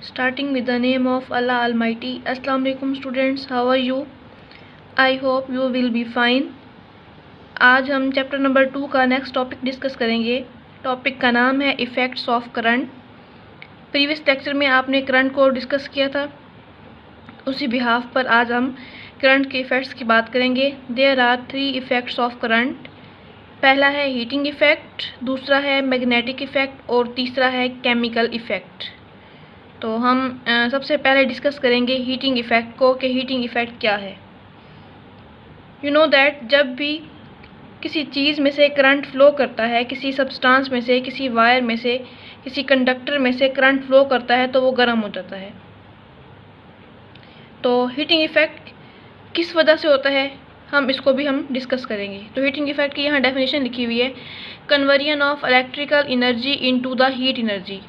Starting with the name of Allah Almighty. Assalamu alaikum students, how are you? I hope you will be fine. आज हम chapter number 2 का next topic discuss करेंगे। Topic का नाम है effects of current. Previous lecture में आपने current को डिस्कस किया था, उसी बिहाफ पर आज हम करंट के इफ़ेक्ट्स की बात करेंगे। There are 3 effects of current. पहला है हीटिंग इफ़ेक्ट, दूसरा है मैग्नेटिक इफ़ेक्ट और तीसरा है केमिकल इफ़ेक्ट। तो हम सबसे पहले डिस्कस करेंगे हीटिंग इफ़ेक्ट को कि हीटिंग इफ़ेक्ट क्या है। यू नो दैट जब भी किसी चीज़ में से करंट फ्लो करता है, किसी सब्सटेंस में से, किसी वायर में से, किसी कंडक्टर में से करंट फ्लो करता है तो वो गर्म हो जाता है। तो हीटिंग इफ़ेक्ट किस वजह से होता है इसको भी हम डिस्कस करेंगे। तो हीटिंग इफ़ेक्ट की यहाँ डेफिनेशन लिखी हुई है, conversion of electrical energy into the heat energy.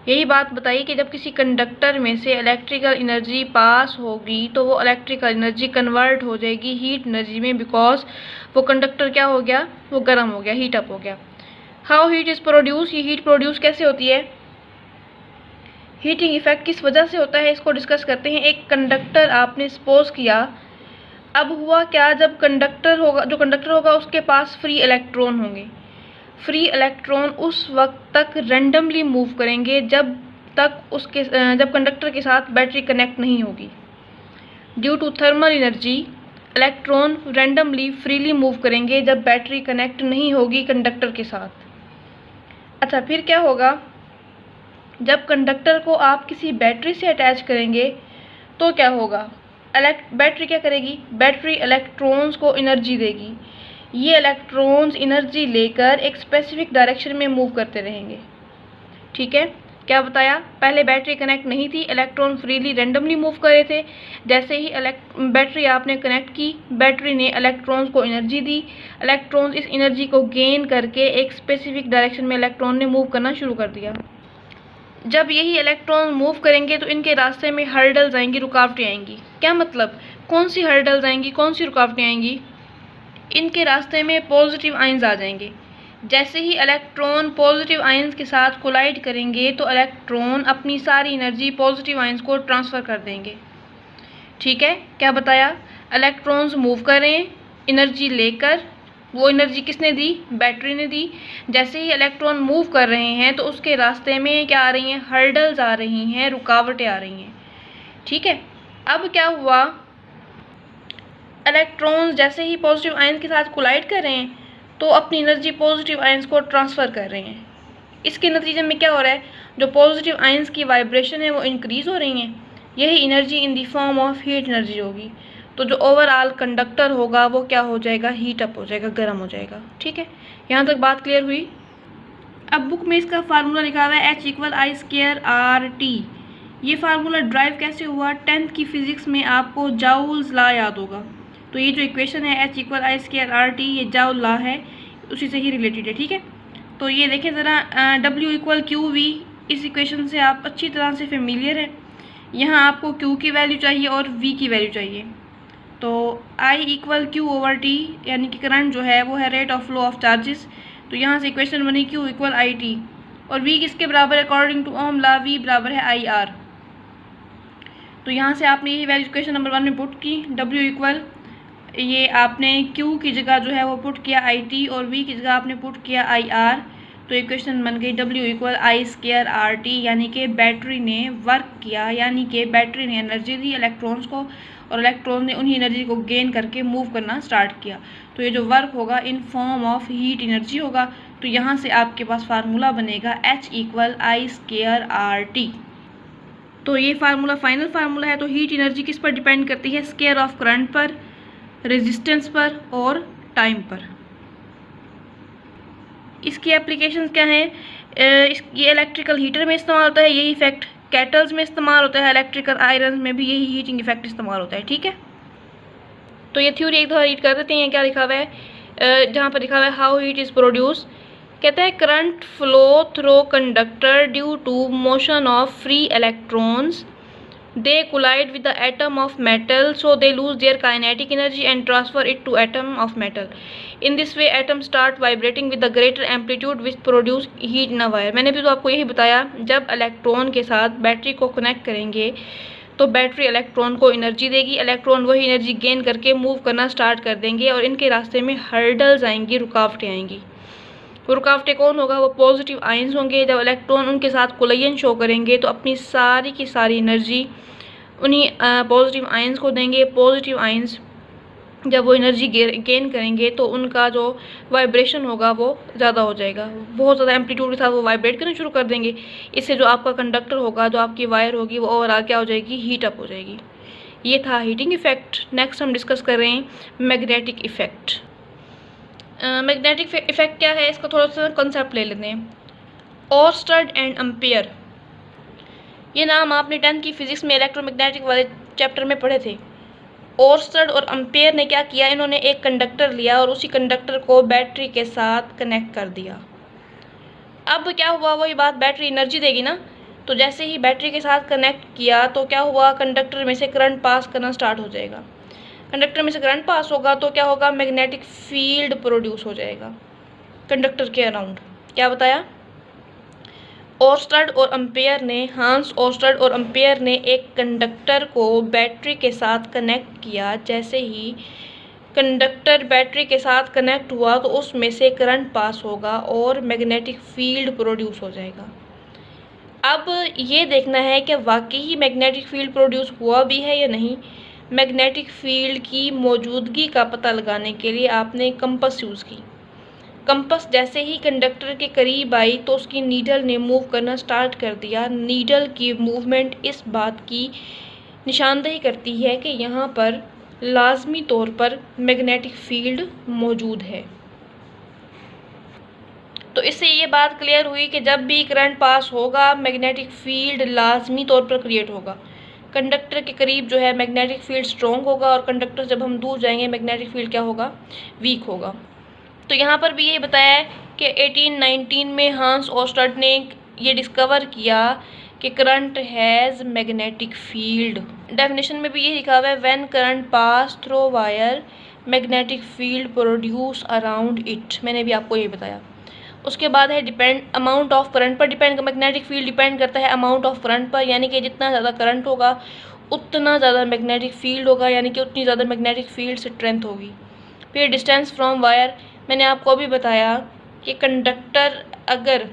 यही बात बताइए कि जब किसी कंडक्टर में से इलेक्ट्रिकल एनर्जी पास होगी तो वो इलेक्ट्रिकल एनर्जी कन्वर्ट हो जाएगी हीट एनर्जी में, बिकॉज वो कंडक्टर क्या हो गया, वो गर्म हो गया, हीट अप हो गया। हाउ हीट इज़ प्रोड्यूस, ये हीट प्रोड्यूस कैसे होती है, हीटिंग इफेक्ट किस वजह से होता है, इसको डिस्कस करते हैं। एक कंडक्टर आपने सपोज किया, अब हुआ क्या, जब कंडक्टर होगा उसके पास फ्री इलेक्ट्रॉन होंगे। फ्री इलेक्ट्रॉन उस वक्त तक रैंडमली मूव करेंगे जब कंडक्टर के साथ बैटरी कनेक्ट नहीं होगी। Due to thermal energy electron randomly freely move करेंगे जब बैटरी कनेक्ट नहीं होगी कंडक्टर के साथ। अच्छा, फिर क्या होगा, जब कंडक्टर को आप किसी बैटरी से अटैच करेंगे तो क्या होगा, बैटरी क्या करेगी, बैटरी इलेक्ट्रॉन्स को एनर्जी देगी। ये इलेक्ट्रॉन्स एनर्जी लेकर एक स्पेसिफिक डायरेक्शन में मूव करते रहेंगे। ठीक है, क्या बताया, पहले बैटरी कनेक्ट नहीं थी, इलेक्ट्रॉन फ्रीली रैंडमली मूव कर रहे थे। जैसे ही बैटरी आपने कनेक्ट की, बैटरी ने इलेक्ट्रॉन्स को एनर्जी दी, इलेक्ट्रॉन्स इस एनर्जी को गेन करके एक स्पेसिफिक डायरेक्शन में इलेक्ट्रॉन ने मूव करना शुरू कर दिया। जब यही इलेक्ट्रॉन मूव करेंगे तो इनके रास्ते में हर्डल्स आएंगी, रुकावटें आएंगी। क्या मतलब, कौन सी हर्डल्स आएंगी, कौन सी रुकावटें आएंगी, इनके रास्ते में पॉजिटिव आयंस आ जाएंगे। जैसे ही इलेक्ट्रॉन पॉजिटिव आयंस के साथ कोलाइड करेंगे तो इलेक्ट्रॉन अपनी सारी एनर्जी पॉजिटिव आयंस को ट्रांसफ़र कर देंगे। ठीक है, क्या बताया, इलेक्ट्रॉन्स मूव कर रहे हैं एनर्जी लेकर, वो एनर्जी किसने दी, बैटरी ने दी। जैसे ही इलेक्ट्रॉन मूव कर रहे हैं तो उसके रास्ते में क्या आ रही हैं, हर्डल्स आ रही हैं, रुकावटें आ रही हैं। ठीक है, अब क्या हुआ, इलेक्ट्रॉन्स जैसे ही पॉजिटिव आयंस के साथ कोलाइड कर रहे हैं तो अपनी एनर्जी पॉजिटिव आयंस को ट्रांसफ़र कर रहे हैं। इसके नतीजे में क्या हो रहा है, जो पॉजिटिव आयंस की वाइब्रेशन है वो इंक्रीज़ हो रही हैं। यही energy in the form of heat energy होगी। तो जो ओवरऑल कंडक्टर होगा वो क्या हो जाएगा, हीट अप हो जाएगा, गर्म हो जाएगा। ठीक है, यहाँ तक बात क्लियर हुई। अब बुक में इसका फार्मूला लिखा हुआ है H=I²RT। ये फार्मूला ड्राइव कैसे हुआ, 10th की फिजिक्स में आपको जाउल्स लॉ याद होगा। तो ये जो इक्वेशन है H=I²RT, ये जाउल लॉ है, उसी से ही रिलेटेड है। ठीक है, तो ये देखें ज़रा, W=QV, इस इक्वेशन से आप अच्छी तरह से फेमिलियर है। यहाँ आपको Q की वैल्यू चाहिए और V की वैल्यू चाहिए। तो I=Q/T, यानी कि करंट जो है वो है rate of flow of charges. तो यहाँ से इक्वेशन बनी Q=IT और V किसके बराबर है, according to Ohm law V बराबर है IR। तो यहाँ से आपने यही वैल्यू इक्वेशन नंबर 1 में पुट की, ये आपने Q की जगह जो है वो पुट किया IT और V की जगह आपने पुट किया IR। तो इक्वेशन बन गई W=I²RT, यानी कि बैटरी ने वर्क किया, यानी कि बैटरी ने एनर्जी दी इलेक्ट्रॉन्स को और इलेक्ट्रॉन ने उन्हीं एनर्जी को गेन करके मूव करना स्टार्ट किया। तो ये जो वर्क होगा in form of heat energy होगा। तो यहाँ से आपके पास फार्मूला बनेगा H=I²RT। तो ये फार्मूला फाइनल फार्मूला है। तो हीट एनर्जी किस पर डिपेंड करती है, स्क्वायर ऑफ करंट पर, रेजिस्टेंस पर और टाइम पर। इसकी एप्लीकेशंस क्या हैं, ये इलेक्ट्रिकल हीटर में इस्तेमाल होता है, यही इफेक्ट केटल्स में इस्तेमाल होता है, इलेक्ट्रिकल आयरन में भी यही हीटिंग इफेक्ट इस्तेमाल होता है। ठीक है, तो ये थ्योरी एक दफ़ा रीड कर देते हैं। क्या लिखा हुआ है, जहाँ पर लिखा हुआ है हाउ हीट इज़ प्रोड्यूस, कहता है current flow through conductor due to motion of free electrons they collide with the atom of metal, so they lose their kinetic energy and transfer it to atom of metal. In this way atoms start vibrating with the greater amplitude which produce heat in a wire. मैंने भी तो आपको यही बताया, जब electron के साथ battery को कनेक्ट करेंगे तो बैटरी इलेक्ट्रॉन को एनर्जी देगी, इलेक्ट्रॉन वही एनर्जी गेन करके मूव करना स्टार्ट कर देंगे और इनके रास्ते में हर्डल्स आएंगी, रुकावटें आएंगी। रुकावटें कौन होगा? वो पॉजिटिव आयंस होंगे। जब इलेक्ट्रॉन उनके साथ कोलिजन शो करेंगे तो अपनी सारी की सारी एनर्जी उन्हीं पॉजिटिव आयंस को देंगे। पॉजिटिव आयंस जब वो एनर्जी गेन करेंगे तो उनका जो वाइब्रेशन होगा वो ज़्यादा हो जाएगा, बहुत ज़्यादा एम्पलीट्यूड के साथ वो वाइब्रेट करना शुरू कर देंगे। इससे जो आपका कंडक्टर होगा, जो आपकी वायर होगी, वो ओवरऑल क्या हो जाएगी? हीट अप हो जाएगी। ये था हीटिंग इफेक्ट। नेक्स्ट हम डिस्कस कर रहे हैं मैग्नेटिक इफेक्ट। मैग्नेटिक इफेक्ट क्या है, इसका थोड़ा सा कंसेप्ट ले लेते हैं। ओरस्टेड एंड एम्पियर, ये नाम आपने 10th की फिजिक्स में इलेक्ट्रोमैग्नेटिक वाले चैप्टर में पढ़े थे। ओरस्टेड और एम्पियर ने क्या किया, इन्होंने एक कंडक्टर लिया और उसी कंडक्टर को बैटरी के साथ कनेक्ट कर दिया। अब क्या हुआ, वही बात, बैटरी एनर्जी देगी ना, तो जैसे ही बैटरी के साथ कनेक्ट किया तो क्या हुआ, कंडक्टर में से करंट पास करना स्टार्ट हो जाएगा। कंडक्टर में से करंट पास होगा तो क्या होगा, मैग्नेटिक फील्ड प्रोड्यूस हो जाएगा कंडक्टर के अराउंड। क्या बताया? ओरस्टेड और एम्पियर ने, हांस ओरस्टेड और एम्पियर ने एक कंडक्टर को बैटरी के साथ कनेक्ट किया। जैसे ही कंडक्टर बैटरी के साथ कनेक्ट हुआ तो उसमें से करंट पास होगा और मैग्नेटिक फील्ड प्रोड्यूस हो जाएगा। अब ये देखना है कि वाकई ही मैग्नेटिक फील्ड प्रोड्यूस हुआ भी है या नहीं। मैग्नेटिक फील्ड की मौजूदगी का पता लगाने के लिए आपने कंपस यूज़ की। कंपस जैसे ही कंडक्टर के करीब आई तो उसकी नीडल ने मूव करना स्टार्ट कर दिया। नीडल की मूवमेंट इस बात की निशानदेही करती है कि यहाँ पर लाजमी तौर पर मैग्नेटिक फील्ड मौजूद है। तो इससे ये बात क्लियर हुई कि जब भी करंट पास होगा मैग्नेटिक फील्ड लाजमी तौर पर क्रिएट होगा। कंडक्टर के करीब जो है मैग्नेटिक फील्ड स्ट्रॉन्ग होगा और कंडक्टर जब हम दूर जाएंगे मैग्नेटिक फील्ड क्या होगा, वीक होगा। तो यहाँ पर भी ये बताया है कि 1819 में हांस ओरस्टेड ने ये डिस्कवर किया कि current has magnetic field. Definition में भी ये लिखा हुआ है, when current pass through wire magnetic field produce around it. मैंने भी आपको ये बताया। उसके बाद है डिपेंड अमाउंट ऑफ करंट पर डिपेंड, मैग्नेटिक फील्ड डिपेंड करता है अमाउंट ऑफ करंट पर, यानी कि जितना ज़्यादा करंट होगा उतना ज़्यादा मैग्नेटिक फील्ड होगा, यानी कि उतनी ज़्यादा मैग्नेटिक फील्ड स्ट्रेंथ होगी। फिर डिस्टेंस फ्रॉम वायर, मैंने आपको अभी बताया कि कंडक्टर अगर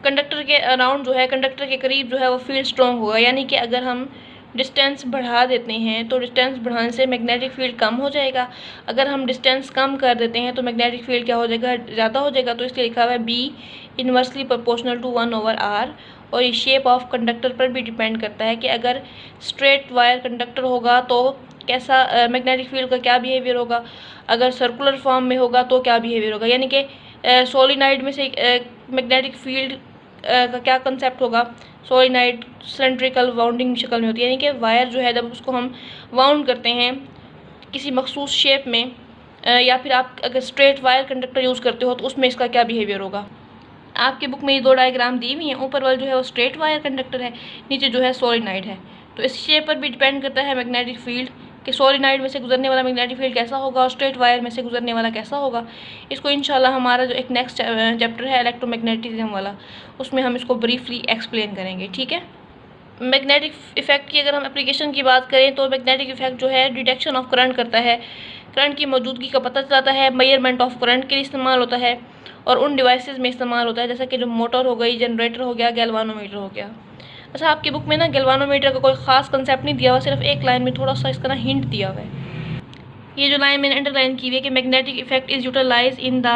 कंडक्टर के अराउंड जो है, कंडक्टर के करीब जो है वो फील्ड स्ट्रॉन्ग होगा, यानी कि अगर हम डिस्टेंस बढ़ा देते हैं तो डिस्टेंस बढ़ाने से मैग्नेटिक फील्ड कम हो जाएगा। अगर हम डिस्टेंस कम कर देते हैं तो मैग्नेटिक फील्ड क्या हो जाएगा, ज़्यादा हो जाएगा। तो इसलिए लिखा हुआ है be inversely proportional to 1/r। और ये शेप ऑफ कंडक्टर पर भी डिपेंड करता है कि अगर स्ट्रेट वायर कंडक्टर होगा तो कैसा मैग्नेटिक फील्ड का क्या बिहेवियर होगा, अगर सर्कुलर फॉर्म में होगा तो क्या बिहेवियर होगा, यानी कि सोलिनाइड में से मैग्नेटिक फील्ड का क्या कंसेप्ट होगा। सोलिनाइड सिलेंड्रिकल वाउंडिंग शक्ल में होती है, यानी कि वायर जो है जब उसको हम वाउंड करते हैं किसी मखसूस शेप में, या फिर आप अगर स्ट्रेट वायर कंडक्टर यूज़ करते हो तो उसमें इसका क्या बिहेवियर होगा। आपकी बुक में ये 2 डायग्राम दी हुई हैं, ऊपर वाला जो है वो स्ट्रेट वायर कंडक्टर है, नीचे जो है सोलिनाइड है। तो इस शेप पर भी डिपेंड करता है मैग्नेटिक फील्ड कि सोलिनाइड में से गुजरने वाला मैग्नेटिक फील्ड कैसा होगा और स्ट्रेट वायर में से गुजरने वाला कैसा होगा। इसको इंशाल्लाह हमारा जो एक नेक्स्ट चैप्टर है इलेक्ट्रोमैग्नेटिज्म वाला, उसमें हम इसको ब्रीफली एक्सप्लेन करेंगे, ठीक है। मैग्नेटिक इफेक्ट की अगर हम एप्लीकेशन की बात करें तो मैग्नेटिक इफेक्ट जो है डिटेक्शन ऑफ करंट करता है, करंट की मौजूदगी का पता चलाता है, मेजरमेंट ऑफ करंट के लिए इस्तेमाल होता है और उन डिवाइसेस में इस्तेमाल होता है जैसा कि जो मोटर हो गई, जनरेटर हो गया, गैल्वानोमीटर हो गया। अच्छा, आपकी बुक में ना गैल्वानोमीटर का कोई ख़ास कंसेप्ट नहीं दिया हुआ, सिर्फ एक लाइन में थोड़ा सा इसका ना हिंट दिया हुआ है। ये जो लाइन मैंने अंडरलाइन की हुई है कि magnetic effect is utilize in the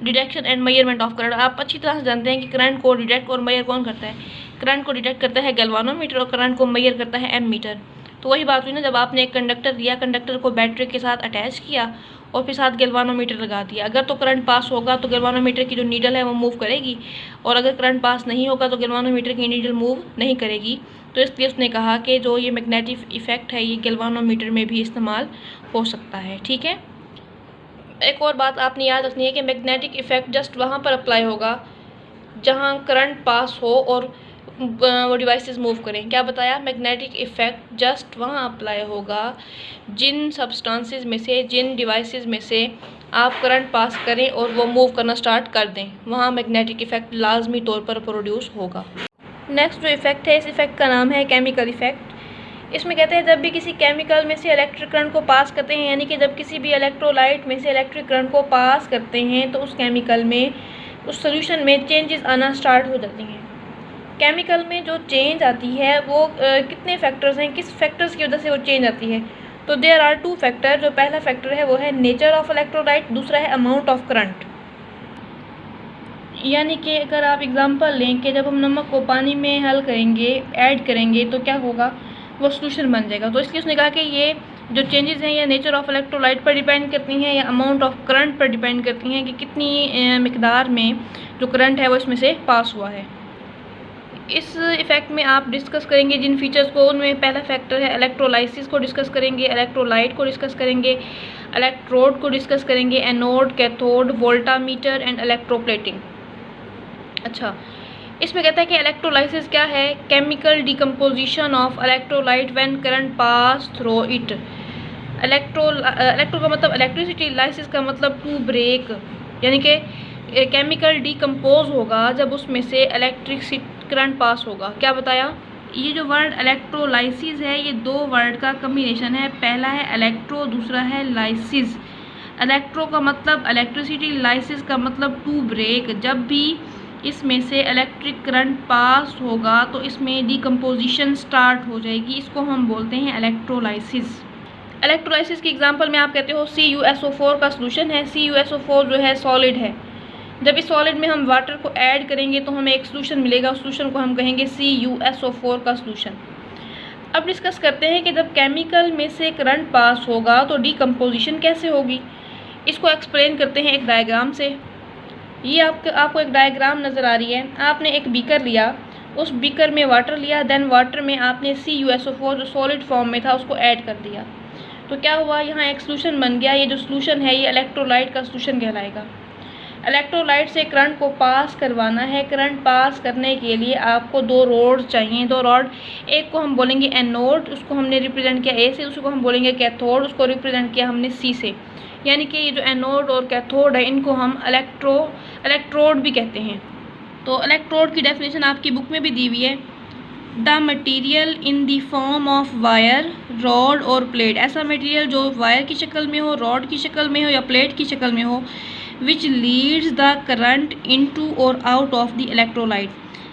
detection and measurement of current. आप अच्छी तरह से जानते हैं कि करंट को डिटेक्ट और मेजर कौन करता है। करंट को डिटेक्ट करता है गैल्वानोमीटर और करंट को मेजर करता है एमीटर। तो वही बात हुई ना, जब आपने एक कंडक्टर लिया, कंडक्टर को बैटरी के साथ अटैच किया और फिर साथ गैल्वानोमीटर लगा दिया। अगर तो करंट पास होगा तो गैल्वानोमीटर की जो नीडल है वो मूव करेगी, और अगर करंट पास नहीं होगा तो गैल्वानोमीटर की नीडल मूव नहीं करेगी। तो इसलिए उसने कहा कि जो ये मैग्नेटिक इफेक्ट है ये गैल्वानोमीटर में भी इस्तेमाल हो सकता है, ठीक है। एक और बात आपने याद रखनी है कि मैग्नेटिक इफेक्ट जस्ट वहाँ पर अप्लाई होगा जहाँ करंट पास हो और वो डिवाइसेस मूव करें। क्या बताया, मैग्नेटिक इफ़ेक्ट जस्ट वहाँ अप्लाई होगा जिन सब्सटेंसेस में से, जिन डिवाइसेस में से आप करंट पास करें और वो मूव करना स्टार्ट कर दें, वहाँ मैग्नेटिक इफ़ेक्ट लाजमी तौर पर प्रोड्यूस होगा। नेक्स्ट जो इफ़ेक्ट है, इस इफ़ेक्ट का नाम है केमिकल इफ़ेक्ट। इसमें कहते हैं जब भी किसी केमिकल में से इलेक्ट्रिक करंट को पास करते हैं, यानी कि जब किसी भी इलेक्ट्रोलाइट में से इलेक्ट्रिक करंट को पास करते हैं तो उस केमिकल में, उस सोल्यूशन में चेंजेस आना स्टार्ट हो जाती हैं। केमिकल में जो चेंज आती है वो कितने फैक्टर्स हैं, किस फैक्टर्स की वजह से वो चेंज आती है? तो देयर आर 2 फैक्टर। जो पहला फैक्टर है वो है नेचर ऑफ इलेक्ट्रोलाइट, दूसरा है अमाउंट ऑफ करंट। यानी कि अगर आप एग्जांपल लें कि जब हम नमक को पानी में हल करेंगे, ऐड करेंगे, तो क्या होगा, वो सोल्यूशन बन जाएगा। तो इसलिए उसने कहा कि ये जो चेंजेस हैं ये नेचर ऑफ इलेक्ट्रोलाइट पर डिपेंड करती हैं या अमाउंट ऑफ करंट पर डिपेंड करती हैं कि कितनी मिकदार में जो करंट है वो इसमें से पास हुआ है। इस इफ़ेक्ट में आप डिस्कस करेंगे जिन फीचर्स को, उनमें पहला फैक्टर है इलेक्ट्रोलाइसिस को डिस्कस करेंगे, इलेक्ट्रोलाइट को डिस्कस करेंगे, इलेक्ट्रोड को डिस्कस करेंगे, anode, cathode, voltameter and electroplating. अच्छा, इसमें कहता है कि इलेक्ट्रोलाइसिस क्या है, chemical decomposition of electrolyte when current pass through it. Electro का मतलब इलेक्ट्रिसिटी, लाइसिस का मतलब टू ब्रेक, यानी कि केमिकल डिकम्पोज होगा जब उसमें से इलेक्ट्रिक करंट पास होगा। क्या बताया, ये जो वर्ड इलेक्ट्रोलाइसिस है ये 2 वर्ड का कम्बिनेशन है, पहला है इलेक्ट्रो, दूसरा है लाइसिस। इलेक्ट्रो का मतलब इलेक्ट्रिसिटी, लाइसिस का मतलब टू ब्रेक। जब भी इसमें से इलेक्ट्रिक करंट पास होगा तो इसमें डिकम्पोजिशन स्टार्ट हो जाएगी, इसको हम बोलते हैं इलेक्ट्रोलाइसिस। इलेक्ट्रोलाइसिस की एग्जांपल में आप कहते हो CuSO4 का सोल्यूशन है। CuSO4 जो है सॉलिड है। जब इस सॉलिड में हम वाटर को ऐड करेंगे तो हमें एक सोल्यूशन मिलेगा, उस सोल्यूशन को हम कहेंगे CuSO4 का सोल्यूशन। अब डिस्कस करते हैं कि जब केमिकल में से करंट पास होगा तो डिकम्पोजिशन कैसे होगी। इसको एक्सप्लेन करते हैं एक डायग्राम से। ये आपको एक डायग्राम नज़र आ रही है। आपने एक बीकर लिया, उस बीकर में वाटर लिया, देन वाटर में आपने CuSO4 जो सॉलिड फॉर्म में था उसको ऐड कर दिया। तो क्या हुआ, यहाँ एक सोल्यूशन बन गया। ये जो सोल्यूशन है ये इलेक्ट्रोलाइट का सोल्यूशन कहलाएगा। इलेक्ट्रोलाइट से करंट को पास करवाना है। करंट पास करने के लिए आपको 2 रॉड चाहिए, 2 रॉड। एक को हम बोलेंगे एनोड, उसको हमने रिप्रेजेंट किया A से, उसको हम बोलेंगे कैथोड, उसको रिप्रेजेंट किया हमने C से। यानी कि ये जो एनोड और कैथोड है इनको हम इलेक्ट्रोड भी कहते हैं। तो इलेक्ट्रोड की डेफिनेशन आपकी बुक में भी दी हुई है, the material in the form of wire, rod और प्लेट। ऐसा मटीरियल जो वायर की शक्ल में हो, रॉड की शक्ल में हो या प्लेट की शक्ल में हो, which leads the current into और आउट ऑफ द इलेक्ट्रोलाइट।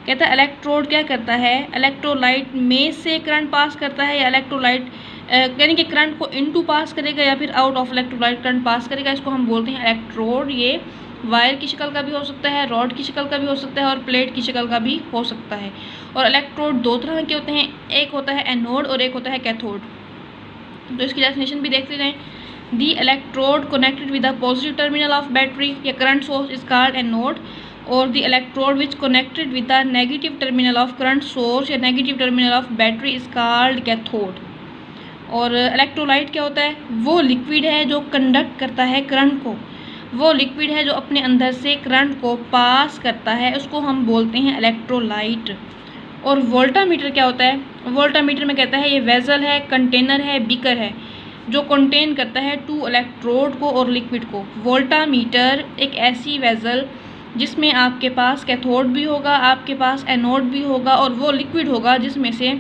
कहता है इलेक्ट्रोड क्या करता है, इलेक्ट्रोलाइट में से करंट पास करता है या इलेक्ट्रोलाइट यानी कि करंट को इनटू पास करेगा या फिर out of electrolyte current pass करेगा। इसको हम बोलते हैं इलेक्ट्रोड। ये वायर की शक्ल का भी हो सकता है, रॉड की शक्ल का भी हो सकता है और प्लेट की शक्ल का भी हो सकता है। और इलेक्ट्रोड 2 तरह के होते हैं, एक होता है एनोड और एक होता है कैथोड। तो इसकी डेफिनेशन भी देखते जाएं। The electrode connected with the positive terminal of battery या current source is called anode, और the electrode which connected with the negative terminal of current source या negative terminal of battery is called cathode. और electrolyte क्या होता है, वो liquid है जो कंडक्ट करता है करंट को, वो लिक्विड है जो अपने अंदर से करंट को पास करता है, उसको हम बोलते हैं इलेक्ट्रोलाइट। और वोल्टामीटर क्या होता है, वोल्टामीटर में कहता है ये वेजल है, कंटेनर है, बीकर है जो कंटेन करता है 2 इलेक्ट्रोड को और लिक्विड को। वोल्टामीटर एक ऐसी वेजल जिसमें आपके पास कैथोड भी होगा, आपके पास एनोड भी होगा और वो लिक्विड होगा जिसमें से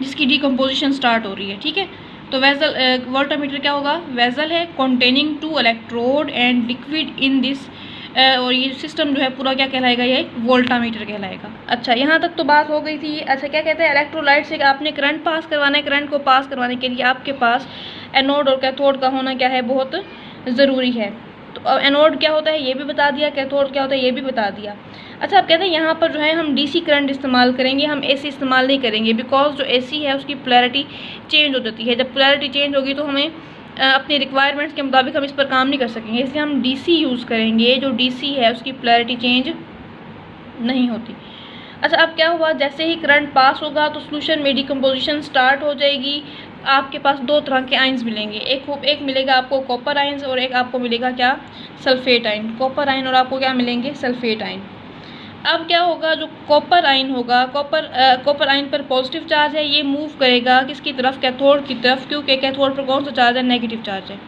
जिसकी डिकम्पोजिशन स्टार्ट हो रही है। ठीक है, तो वेजल वोल्टामीटर क्या होगा, वेजल है containing 2 electrode and liquid in this, और ये सिस्टम जो है पूरा क्या कहलाएगा, ये वोल्टामीटर कहलाएगा। अच्छा, यहाँ तक तो बात हो गई थी। अच्छा, क्या कहते हैं, इलेक्ट्रोलाइट से आपने करंट पास करवाना है, करंट को पास करवाने के लिए आपके पास एनोड और कैथोड का होना क्या है, बहुत ज़रूरी है। तो एनोड क्या होता है ये भी बता दिया, कैथोड क्या होता है ये भी बता दिया। अच्छा, आप कहते हैं यहाँ पर जो है हम DC करंट इस्तेमाल करेंगे, हम AC इस्तेमाल नहीं करेंगे, बिकॉज जो AC है उसकी पोलैरिटी चेंज हो जाती है। जब पोलैरिटी चेंज होगी तो हमें अपनी रिक्वायरमेंट्स के मुताबिक हम इस पर काम नहीं कर सकेंगे, इसलिए हम DC यूज़ करेंगे। जो DC है उसकी पोलैरिटी चेंज नहीं होती। अच्छा, अब क्या हुआ, जैसे ही करंट पास होगा तो सोल्यूशन में डिकम्पोजिशन स्टार्ट हो जाएगी। आपके पास 2 तरह के आयंस मिलेंगे, एक मिलेगा आपको कॉपर आयंस और एक आपको मिलेगा क्या, सल्फेट आयन। कॉपर आयन और आपको क्या मिलेंगे, सल्फेट आयन। अब क्या होगा, जो कॉपर आयन होगा, कॉपर आयन पर पॉजिटिव चार्ज है, ये मूव करेगा किसकी तरफ, कैथोड की तरफ, क्योंकि कैथोड पर कौन सा चार्ज है, नेगेटिव चार्ज है।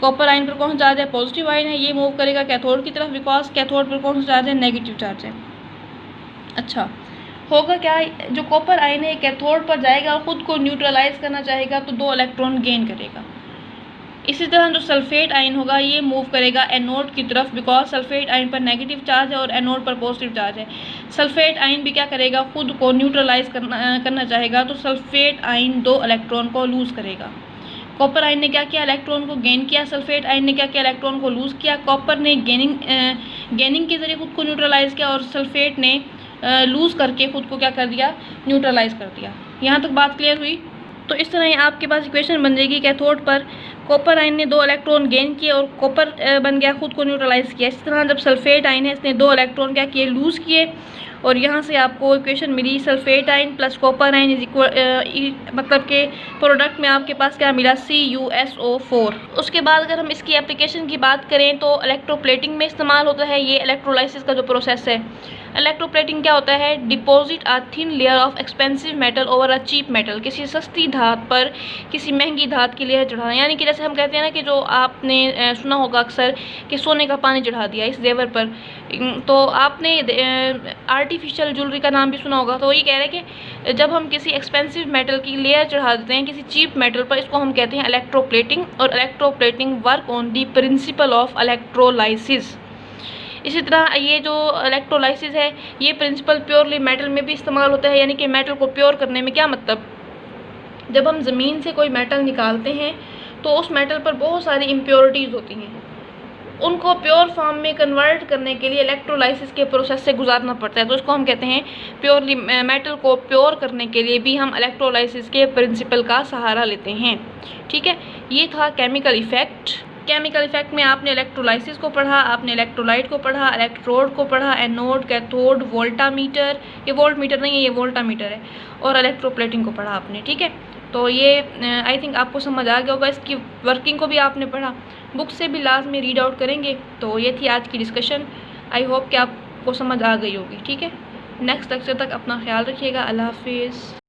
कॉपर आयन पर कौन सा चार्ज है, पॉजिटिव आयन है, ये मूव करेगा कैथोड की तरफ, बिकॉज कैथोड पर कौन सा चार्ज है, नेगेटिव चार्ज है। अच्छा, होगा क्या, जो कॉपर आयन है कैथोड पर जाएगा और ख़ुद को न्यूट्रलाइज करना चाहेगा तो 2 इलेक्ट्रॉन गेन करेगा। इसी तरह जो सल्फेट आयन होगा ये मूव करेगा एनोड की तरफ, बिकॉज सल्फेट आयन पर नेगेटिव चार्ज है और एनोड पर पॉजिटिव चार्ज है। सल्फेट आयन भी क्या करेगा, खुद को न्यूट्रलाइज करना चाहेगा, तो सल्फेट आयन 2 इलेक्ट्रॉन को लूज़ करेगा। कॉपर आयन ने क्या किया, इलेक्ट्रॉन को गेन किया, सल्फेट आयन ने क्या किया, इलेक्ट्रॉन को लूज़ किया। कॉपर ने गेनिंग के ज़रिए खुद को न्यूट्रलाइज किया और सल्फेट ने लूज़ करके खुद को क्या कर दिया, न्यूट्रलाइज कर दिया। यहाँ तक बात क्लियर हुई। तो इस तरह आपके पास इक्वेशन बन जाएगी, कैथोड पर कॉपर आयन ने 2 इलेक्ट्रॉन गेन किए और कॉपर बन गया, खुद को न्यूट्रलाइज किया। इस तरह जब सल्फेट आयन है, इसने 2 इलेक्ट्रॉन क्या किए, लूज़ किए, और यहाँ से आपको इक्वेशन मिली sulphate ion plus copper ion is equal, मतलब के प्रोडक्ट में आपके पास क्या मिला, CuSO4। उसके बाद अगर हम इसकी एप्लीकेशन की बात करें तो इलेक्ट्रोप्लेटिंग में इस्तेमाल होता है ये इलेक्ट्रोलाइसिस का जो प्रोसेस है। इलेक्ट्रोप्लेटिंग क्या होता है, deposit a thin layer of expensive metal over a cheap metal, किसी सस्ती धात पर किसी महंगी धात की लेयर चढ़ाना। यानी कि जैसे हम कहते हैं ना कि जो आपने सुना होगा अक्सर कि सोने का पानी चढ़ा दिया इस जेवर पर, तो आपने आर्टिफिशियल ज्वेलरी का नाम भी सुना होगा। तो ये कह रहे हैं कि जब हम किसी एक्सपेंसिव मेटल की लेयर चढ़ा देते हैं किसी चीप मेटल पर, इसको हम कहते हैं इलेक्ट्रोप्लेटिंग। और electroplating work on the principle of electrolysis. इसी तरह ये जो इलेक्ट्रोलाइसिस है ये प्रिंसिपल प्योरली मेटल में भी इस्तेमाल होता है। यानी कि मेटल को प्योर करने में क्या मतलब, जब हम ज़मीन से कोई मेटल निकालते हैं तो उस मेटल पर बहुत सारी इम्प्योरिटीज़ होती हैं, उनको प्योर फॉर्म में कन्वर्ट करने के लिए इलेक्ट्रोलाइसिस के प्रोसेस से गुजारना पड़ता है। तो उसको हम कहते हैं प्योरली, मेटल को प्योर करने के लिए भी हम इलेक्ट्रोलाइसिस के प्रिंसिपल का सहारा लेते हैं। ठीक है, ये था केमिकल इफ़ेक्ट। केमिकल इफेक्ट में आपने इलेक्ट्रोलाइसिस को पढ़ा, आपने इलेक्ट्रोलाइट को पढ़ा, इलेक्ट्रोड को पढ़ा, एनोड, कैथोड, वोल्टामीटर, ये वोल्ट मीटर नहीं है ये वोल्टामीटर है, और इलेक्ट्रोप्लेटिंग को पढ़ा आपने। ठीक है, तो ये आई थिंक आपको समझ आ गया होगा। इसकी वर्किंग को भी आपने पढ़ा, बुक से भी लाजमी रीड आउट करेंगे। तो ये थी आज की डिस्कशन, आई होप कि आपको समझ आ गई होगी। ठीक है, नेक्स्ट लेक्चर तक अपना ख्याल रखिएगा। अल्लाह हाफिज़।